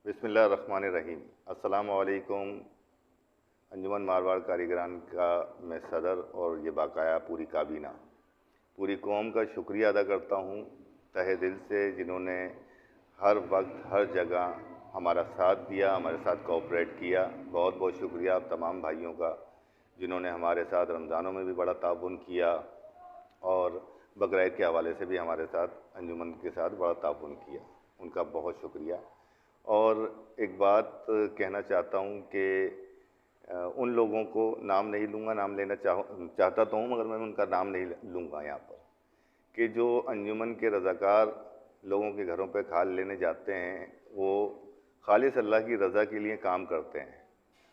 बिस्मिल्लाहिर्रहमानिर्रहीम। अस्सलामु अलैकुम। अंजुमन मारवाड़ कारीगरान का मैं सदर और ये बाकाया पूरी काबीना, पूरी कौम का शुक्रिया अदा करता हूँ तहे दिल से, जिन्होंने हर वक्त हर जगह हमारा साथ दिया, हमारे साथ कोऑपरेट किया। बहुत बहुत शुक्रिया आप तमाम भाइयों का, जिन्होंने हमारे साथ रमज़ानों में भी बड़ा ताउन किया और बकरीद के हवाले से भी हमारे साथ अंजुमन के साथ बड़ा ताउन किया। उनका बहुत शुक्रिया। और एक बात कहना चाहता हूँ कि उन लोगों को नाम नहीं लूँगा, नाम लेना चाहता तो हूँ मगर मैं उनका नाम नहीं लूँगा यहाँ पर, कि जो अंजुमन के रज़ाकार लोगों के घरों पे खाल लेने जाते हैं, वो खालिस अल्लाह की रज़ा के लिए काम करते हैं।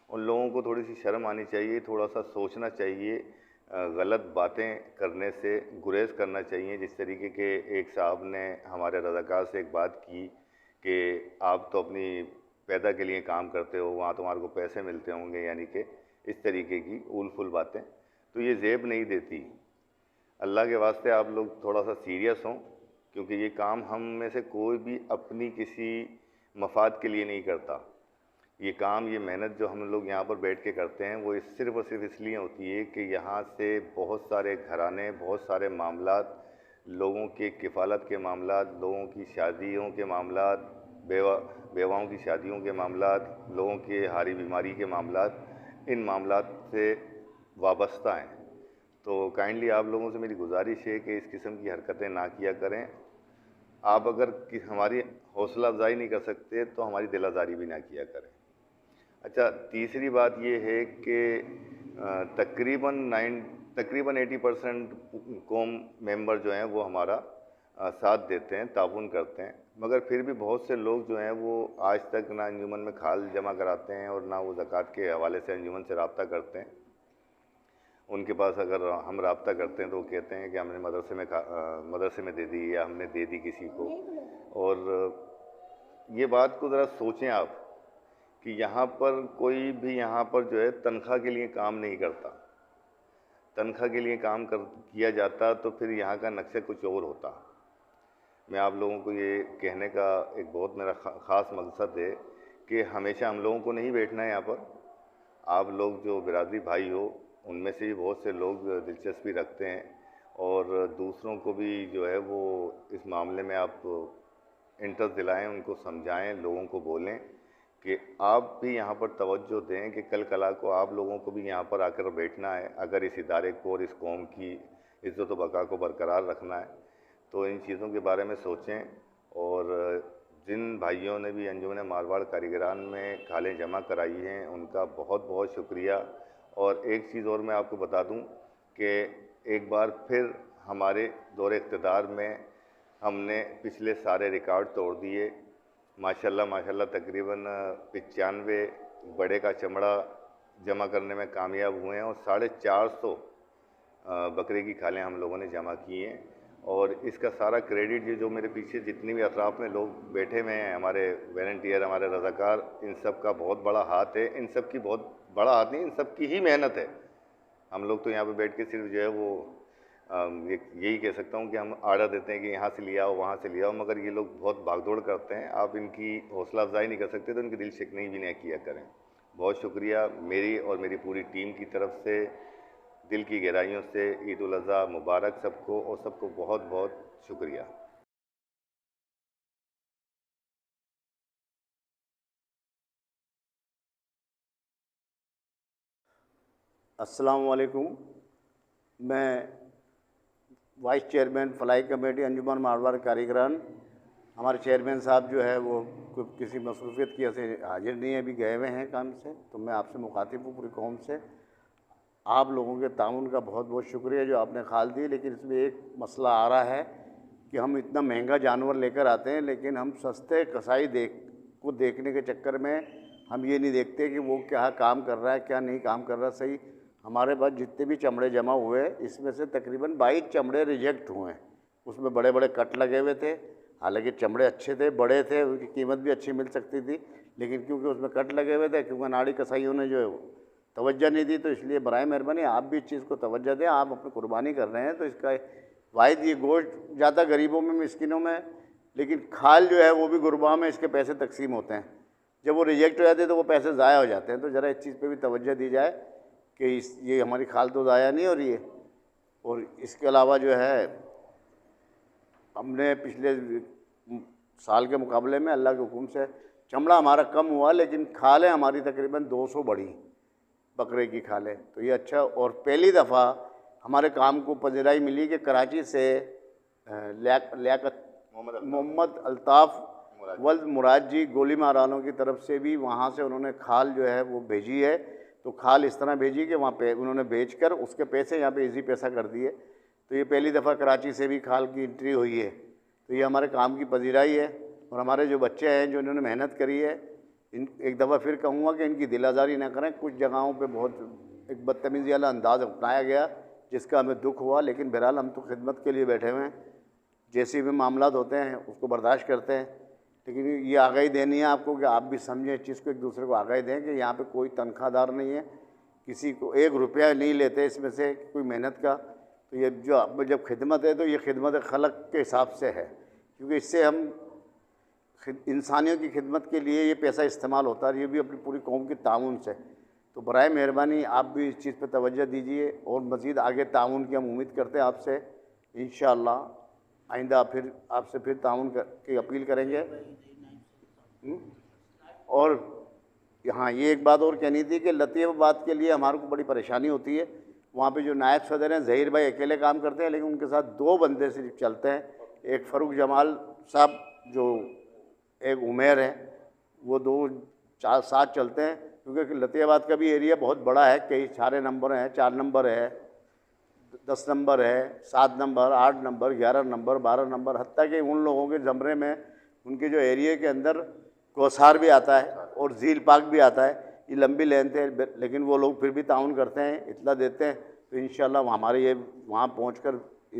उन लोगों को थोड़ी सी शर्म आनी चाहिए, थोड़ा सा सोचना चाहिए, गलत बातें करने से गुरेज करना चाहिए। जिस तरीके के एक साहब ने हमारे रज़ाकार से एक बात की कि आप तो अपनी पैदा के लिए काम करते हो, वहाँ तुम्हारे को पैसे मिलते होंगे, यानी कि इस तरीके की ऊल फुल बातें, तो ये ज़ेब नहीं देती। अल्लाह के वास्ते आप लोग थोड़ा सा सीरियस हों, क्योंकि ये काम हम में से कोई भी अपनी किसी मफाद के लिए नहीं करता। ये काम, ये मेहनत जो हम लोग यहाँ पर बैठ के करते हैं, वो सिर्फ़ और सिर्फ इसलिए होती है कि यहाँ से बहुत सारे घराने, बहुत सारे मामलात, लोगों के किफ़ालत के मामलात, लोगों की शादियों के मामलात, बेवाओं की शादियों के मामलात, लोगों के हारी बीमारी के मामलात, इन मामलात से वाबस्ता हैं। तो काइंडली आप लोगों से मेरी गुजारिश है कि इस किस्म की हरकतें ना किया करें। आप अगर हमारी हौसला अफजाई नहीं कर सकते तो हमारी दिल आज़ारी भी ना किया करें। अच्छा, तीसरी बात ये है कि तकरीबन 80% कौम मेंबर जो हैं वो हमारा साथ देते हैं, ताउन करते हैं, मगर फिर भी बहुत से लोग जो हैं वो आज तक ना अंजुमन में खाल जमा कराते हैं और ना वो ज़कात के हवाले से अंजुमन से रब्ता करते हैं। उनके पास अगर हम रब्ता करते हैं तो वो कहते हैं कि हमने मदरसे में दे दी या हमने दे दी किसी को। और ये बात को ज़रा सोचें आप कि यहाँ पर कोई भी यहाँ पर जो है तनख्वाह के लिए काम नहीं करता। तनख्वाह के लिए काम किया जाता तो फिर यहाँ का नक्शा कुछ और होता। मैं आप लोगों को ये कहने का एक बहुत मेरा ख़ास मकसद है कि हमेशा हम लोगों को नहीं बैठना है यहाँ पर। आप लोग जो बिरादरी भाई हो, उनमें से भी बहुत से लोग दिलचस्पी रखते हैं और दूसरों को भी जो है वो इस मामले में आप इंटरेस्ट दिलाएं, उनको समझाएं, लोगों को बोलें कि आप भी यहाँ पर तवज्जो दें कि कल कला को आप लोगों को भी यहाँ पर आकर बैठना है। अगर इस इदारे को और इस कौम की इज़्ज़त व बका को बरकरार रखना है तो इन चीज़ों के बारे में सोचें। और जिन भाइयों ने भी अंजुमन मारवाड़ कारीगरान में खालें जमा कराई हैं, उनका बहुत बहुत शुक्रिया। और एक चीज़ और मैं आपको बता दूं कि एक बार फिर हमारे दौरे इक़्तिदार में हमने पिछले सारे रिकॉर्ड तोड़ दिए। माशाल्लाह माशाल्लाह तकरीबन 95 बड़े का चमड़ा जमा करने में कामयाब हुए हैं और 450 बकरे की खालें हम लोगों ने जमा की हैं। और इसका सारा क्रेडिट ये जो मेरे पीछे जितनी भी अतराफ़ में लोग बैठे हुए हैं, हमारे वॉलंटियर, हमारे रज़ाकार, इन सब का बहुत बड़ा हाथ है। इन सब की बहुत बड़ा हाथ नहीं, इन सब की ही मेहनत है। हम लोग तो यहाँ पे बैठ के सिर्फ जो है वो यही कह सकता हूँ कि हम आर्डर देते हैं कि यहाँ से लिया आओ, वहाँ से लिया आओ, मगर ये लोग बहुत भागदौड़ करते हैं। आप इनकी हौसला अफजाई नहीं कर सकते तो इनकी दिल शिकनी भी नहीं किया करें। बहुत शुक्रिया मेरी और मेरी पूरी टीम की तरफ से, दिल की गहराइयों से ईद उल अज़हा मुबारक सबको, और सबको बहुत बहुत शुक्रिया। अस्सलाम वालेकुम। मैं वाइस चेयरमैन फ़लाई कमेटी अंजुमन मारवाड़ कारीगरान। हमारे चेयरमैन साहब जो है वो किसी मसरूफ़ियत की वजह से हाजिर नहीं है, अभी गए हुए हैं काम से। तो मैं आपसे मुखातिब हूँ पूरी कौम से। आप लोगों के ताउन का बहुत बहुत शुक्रिया जो आपने खाल दी। लेकिन इसमें एक मसला आ रहा है कि हम इतना महंगा जानवर लेकर आते हैं, लेकिन हम सस्ते कसाई देखने के चक्कर में हम ये नहीं देखते कि वो क्या काम कर रहा है, क्या नहीं काम कर रहा। सही, हमारे पास जितने भी चमड़े जमा हुए, इसमें से तकरीबन 22 चमड़े रिजेक्ट हुए हैं। उसमें बड़े बड़े कट लगे हुए थे, हालांकि चमड़े अच्छे थे, बड़े थे, उनकी कीमत भी अच्छी मिल सकती थी, लेकिन क्योंकि उसमें कट लगे हुए थे, क्योंकि नाड़ी कसाईयों ने जो है तवज्जो नहीं दी, तो इसलिए बराए मेहरबानी आप भी इस चीज़ को तवज्जो दें। आप अपनी कुर्बानी कर रहे हैं तो इसका वाहिद ये गोश्त जाता गरीबों में, मिस्किनों में, लेकिन खाल जो है वो भी गुरबा में इसके पैसे तकसीम होते हैं। जब वो रिजेक्ट हो जाते हैं तो वो पैसे ज़ाया हो जाते हैं। तो ज़रा इस चीज़ पे भी तवज्जो दी जाए कि ये हमारी खाल तो ज़ाया नहीं हो रही है। और इसके अलावा जो है हमने पिछले साल के मुकाबले में अल्लाह के हुक्म से चमड़ा हमारा कम हुआ, लेकिन खालें हमारी तकरीबन 200 बढ़ी, बकरे की खालें। तो ये अच्छा। और पहली दफ़ा हमारे काम को पजीराई मिली कि कराची से मोहम्मद अल्ताफ़ वल्द मुराद जी गोली मारानों की तरफ से भी वहाँ से उन्होंने खाल जो है वो भेजी है। तो खाल इस तरह भेजी कि वहाँ पे उन्होंने बेचकर उसके पैसे यहाँ पे इजी पैसा कर दिए। तो ये पहली दफ़ा कराची से भी खाल की एंट्री हुई है। तो ये हमारे काम की पजीराई है। और हमारे जो बच्चे हैं जो इन्होंने मेहनत करी है, इन एक दफ़ा फिर कहूँगा कि इनकी दिल आज़ारी ना करें। कुछ जगहों पे बहुत एक बदतमीज़ी वाला अंदाज़ अपनाया गया जिसका हमें दुख हुआ, लेकिन बहरहाल हम तो खिदमत के लिए बैठे हुए हैं। जैसे भी मामलात होते हैं उसको बर्दाश्त करते हैं, लेकिन ये आगाही देनी है आपको कि आप भी समझें इस चीज़ को, एक दूसरे को आगाही दें कि यहाँ पे कोई तनख्वाहदार नहीं है, किसी को 1 रुपया नहीं लेते इसमें से कोई मेहनत का। तो ये जो जब खिदमत है तो ये खिदमत खलक के हिसाब से है, क्योंकि इससे हम इंसानियों की खिदमत के लिए ये पैसा इस्तेमाल होता है, ये भी अपनी पूरी कौम की ताउन से। तो बराए मेहरबानी आप भी इस चीज़ पर तवज्जो दीजिए और मज़ीद आगे ताउन की हम उम्मीद करते हैं आपसे। इंशाअल्लाह आइंदा फिर आपसे फिर ताउन की अपील करेंगे। और यहाँ ये एक बात और कहनी थी कि लतीफ़ाबाद के लिए हमारे को बड़ी परेशानी होती है। वहाँ पे जो नायब सदर हैं ज़हीर भाई अकेले काम करते हैं, लेकिन उनके साथ 2 बंदे सिर्फ चलते हैं। एक फ़ारूक जमाल साहब जो एक उमेर है, वो 2-4 साथ चलते हैं, क्योंकि लतीफ़ाबाद का भी एरिया बहुत बड़ा है। कई सारे नंबर हैं, 4 नंबर है, 10 नंबर है, 7 नंबर, 8 नंबर, 11 नंबर, 12 नंबर, हत्ता कि उन लोगों के ज़मरे में उनके जो एरिया के अंदर कौसार भी आता है और झील पाक भी आता है। ये लंबी लेंथ है, लेकिन वो लोग फिर भी ताउन करते हैं, इत्तला देते हैं। तो इंशाअल्लाह हमारे ये वहाँ पहुँचकर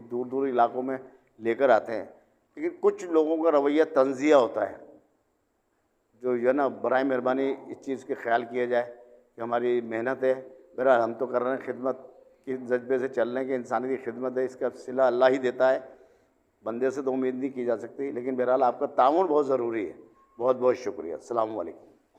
दूर दूर इलाकों में लेकर आते हैं। लेकिन कुछ लोगों का रवैया तंज़िया होता है, जो है ना, बराए मेहरबानी इस चीज़ के ख्याल किया जाए कि हमारी मेहनत है। बहरहाल हम तो कर रहे हैं, खिदमत के जज्बे से चल रहे हैं कि इंसानी की खिदमत है, इसका सिला अल्लाह ही देता है, बंदे से तो उम्मीद नहीं की जा सकती। लेकिन बहरहाल आपका ताउन बहुत ज़रूरी है। बहुत बहुत शुक्रिया। अस्सलाम वालेकुम।